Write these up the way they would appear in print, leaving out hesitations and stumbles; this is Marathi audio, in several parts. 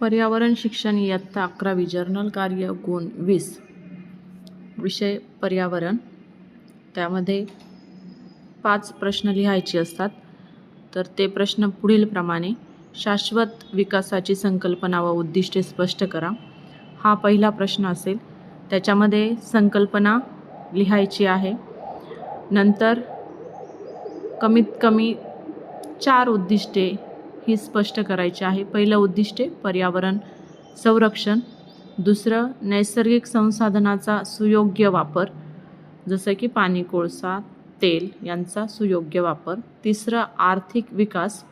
पर्यावरण शिक्षण इयत्ता 11वी जर्नल कार्य गुण 20 विषय पर्यावरण. त्यामध्ये 5 प्रश्न लिहायचे असतात. तर ते प्रश्न पुढीलप्रमाणे: शाश्वत विकासाची संकल्पना व उद्दिष्टे स्पष्ट करा. हा पहिला प्रश्न असेल. त्याच्यामध्ये संकल्पना लिहायची आहे. नंतर कमीत कमी 4 उद्दिष्टे ही स्पष्ट करायची आहे. पहिलं उद्दिष्टे पर्यावरण संरक्षण, दुसरं नैसर्गिक संसाधनाचा सुयोग्य वापर जसं की पाणी, कोळसा, तेल यांचा सुयोग्य वापर, तिसरं आर्थिक विकास.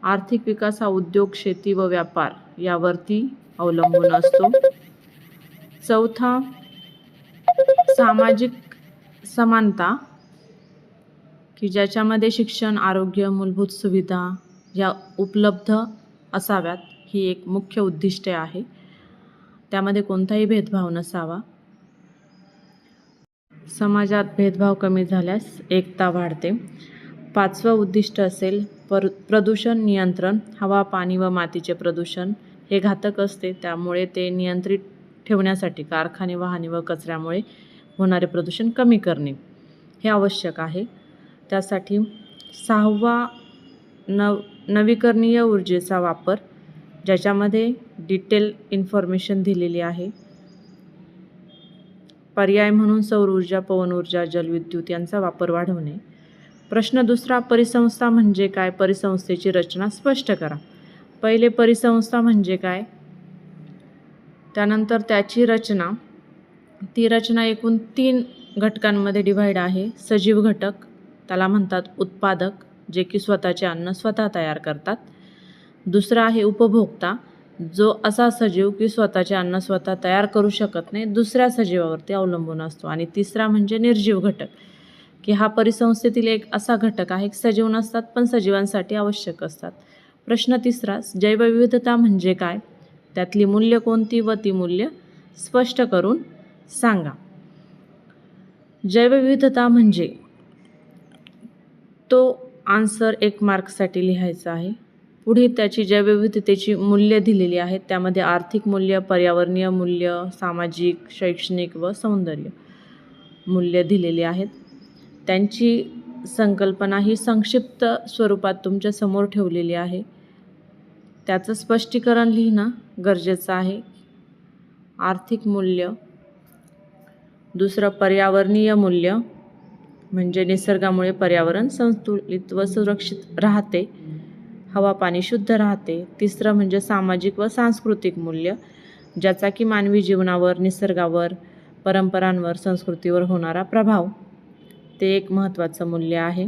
आर्थिक विकास हा उद्योग, शेती व व्यापार यावरती अवलंबून असतो. चौथा सामाजिक समानता, की ज्याच्यामध्ये शिक्षण, आरोग्य, मूलभूत सुविधा या उपलब्ध असाव्यात, ही एक मुख्य उद्दिष्टे आहे. त्यामध्ये कोणताही भेदभाव नसावा. समाजात भेदभाव कमी झाल्यास एकता वाढते. 5वं उद्दिष्ट असेल प्रदूषण नियंत्रण. हवा, पाणी व मातीचे प्रदूषण हे घातक असते, त्यामुळे ते नियंत्रित ठेवण्यासाठी कारखाने, वाहने व कचऱ्यामुळे होणारे प्रदूषण कमी करणे हे आवश्यक आहे. त्यासाठी 6वा नवीकरणीय ऊर्जेचा वापर, ज्याच्यामध्ये डिटेल इन्फॉर्मेशन दिलेली आहे. पर्याय म्हणून सौर ऊर्जा, पवन ऊर्जा, जलविद्युत यांचा वापर वाढवणे. प्रश्न दुसरा: परिसंस्था म्हणजे काय? परिसंस्थेची रचना स्पष्ट करा. पहिले परिसंस्था म्हणजे काय, त्यानंतर त्याची रचना. ती रचना एकूण 3 घटकांमध्ये डिव्हाइड आहे. सजीव घटक, त्याला म्हणतात उत्पादक, जे की स्वतःचे अन्न स्वतः तयार करतात. दुसरा आहे उपभोक्ता, जो असा सजीव की स्वतःचे अन्न स्वतः तयार करू शकत नाही, दुसऱ्या सजीवावरती अवलंबून असतो. आणि तिसरा म्हणजे निर्जीव घटक, की हा परिसंस्थेतील एक असा घटक आहे, सजीव नसतात पण सजीवांसाठी आवश्यक असतात. प्रश्न तिसरा: जैवविविधता म्हणजे काय? त्यातली मूल्य कोणती व ती मूल्य स्पष्ट करून सांगा. जैवविविधता म्हणजे तो आन्सर 1 मार्कसाठी लिहायचा आहे. पुढे त्याची जैवविविधतेची मूल्य दिलेली आहेत. त्यामध्ये आर्थिक मूल्य, पर्यावरणीय मूल्य, सामाजिक, शैक्षणिक व सौंदर्य मूल्य दिलेली आहेत. त्यांची संकल्पना ही संक्षिप्त स्वरूपात तुमच्या समोर ठेवलेली आहे. त्याचं स्पष्टीकरण लिहिणं गरजेचं आहे. आर्थिक मूल्य, दुसरं पर्यावरणीय मूल्य म्हणजे निसर्गामुळे पर्यावरण संतुलित व सुरक्षित राहते, हवा पाणी शुद्ध राहते. तिसरं म्हणजे सामाजिक व सांस्कृतिक मूल्य, ज्याचा की मानवी जीवनावर, निसर्गावर, परंपरांवर, संस्कृतीवर होणारा प्रभाव, ते एक महत्त्वाचं मूल्य आहे.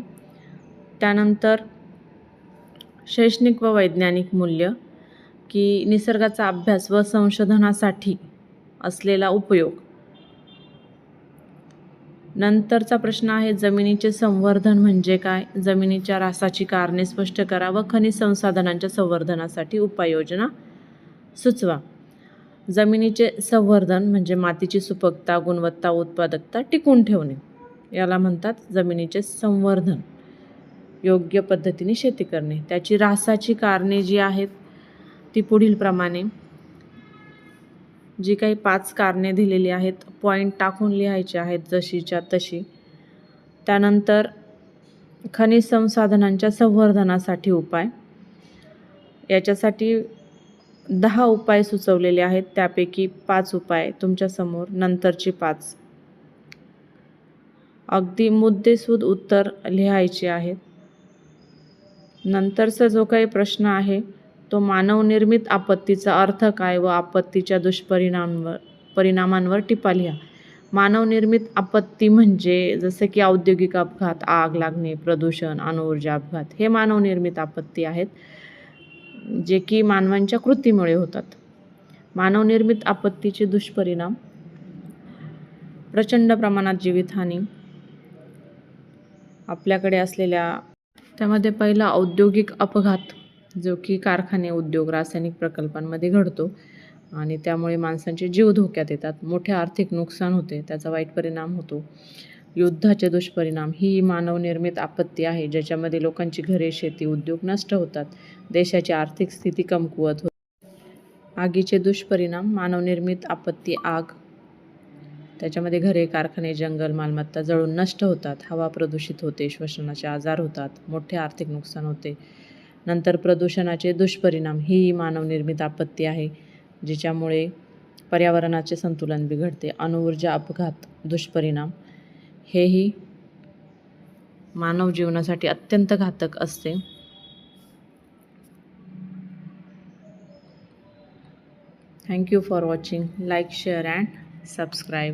त्यानंतर शैक्षणिक व वैज्ञानिक मूल्य, की निसर्गाचा अभ्यास व संशोधनासाठी असलेला उपयोग. नंतरचा प्रश्न आहे जमिनीचे संवर्धन म्हणजे काय? जमिनीच्या ऱ्हासाची कारणे स्पष्ट करा व खनिज संसाधनांच्या संवर्धनासाठी उपाययोजना सुचवा. जमिनीचे संवर्धन म्हणजे मातीची सुपीकता, गुणवत्ता, उत्पादकता टिकवून ठेवणे, याला म्हणतात जमिनीचे संवर्धन. योग्य पद्धतीने शेती करणे. त्याची ऱ्हासाची कारणे जी आहेत ती पुढीलप्रमाणे, जी काही 5 कारणे दिलेली आहेत, पॉईंट टाकून लिहायची आहेत जशीच्या तशी. त्यानंतर खनिज संसाधनांच्या संवर्धनासाठी उपाय, याच्यासाठी 10 उपाय सुचवलेले आहेत. त्यापैकी 5 उपाय तुमच्यासमोर, नंतरची 5 अगदी मुद्देसूद उत्तर लिहायचे आहेत. नंतरचा जो काही प्रश्न आहे तो मानवनिर्मित आपत्तीचा अर्थ काय व आपत्तीच्या परिणामांवर टिपा लिहा. मानवनिर्मित आपत्ती म्हणजे जसे की औद्योगिक अपघात, आग लागणे, प्रदूषण, अणुऊर्जा अपघात, हे मानवनिर्मित आपत्ती आहेत, जे की मानवांच्या कृतीमुळे होतात. मानवनिर्मित आपत्तीचे दुष्परिणाम: प्रचंड प्रमाणात जीवितहानी आपल्याकडे असलेल्या. त्यामध्ये पहिला औद्योगिक अपघात, जो की कारखाने, उद्योग, रासायनिक प्रकल्पांमध्ये घडतो आणि त्यामुळे माणसांचे जीव धोक्यात येतात. मोठे आर्थिक नुकसान होते, त्याचा वाईट परिणाम होतो. युद्धाचे दुष्परिणाम ही मानवनिर्मित आपत्ती आहे, ज्याच्यामध्ये लोकांची घरे, शेती, उद्योग नष्ट होतात. देशाची आर्थिक स्थिती कमकुवत होते. आगीचे दुष्परिणाम, मानवनिर्मित आपत्ती आग, त्याच्यामध्ये घरे, कारखाने, जंगल, मालमत्ता जळून नष्ट होतात, हवा प्रदूषित होते, श्वसनाचे आजार होतात, मोठे आर्थिक नुकसान होते. नंतर प्रदूषणाचे दुष्परिणाम, ही मानवनिर्मित आपत्ती आहे जिच्यामुळे पर्यावरणाचे संतुलन बिघडते. अणुऊर्जा अपघात दुष्परिणाम, हेही मानव जीवनासाठी अत्यंत घातक असते. Thank you for watching. Like, share and subscribe.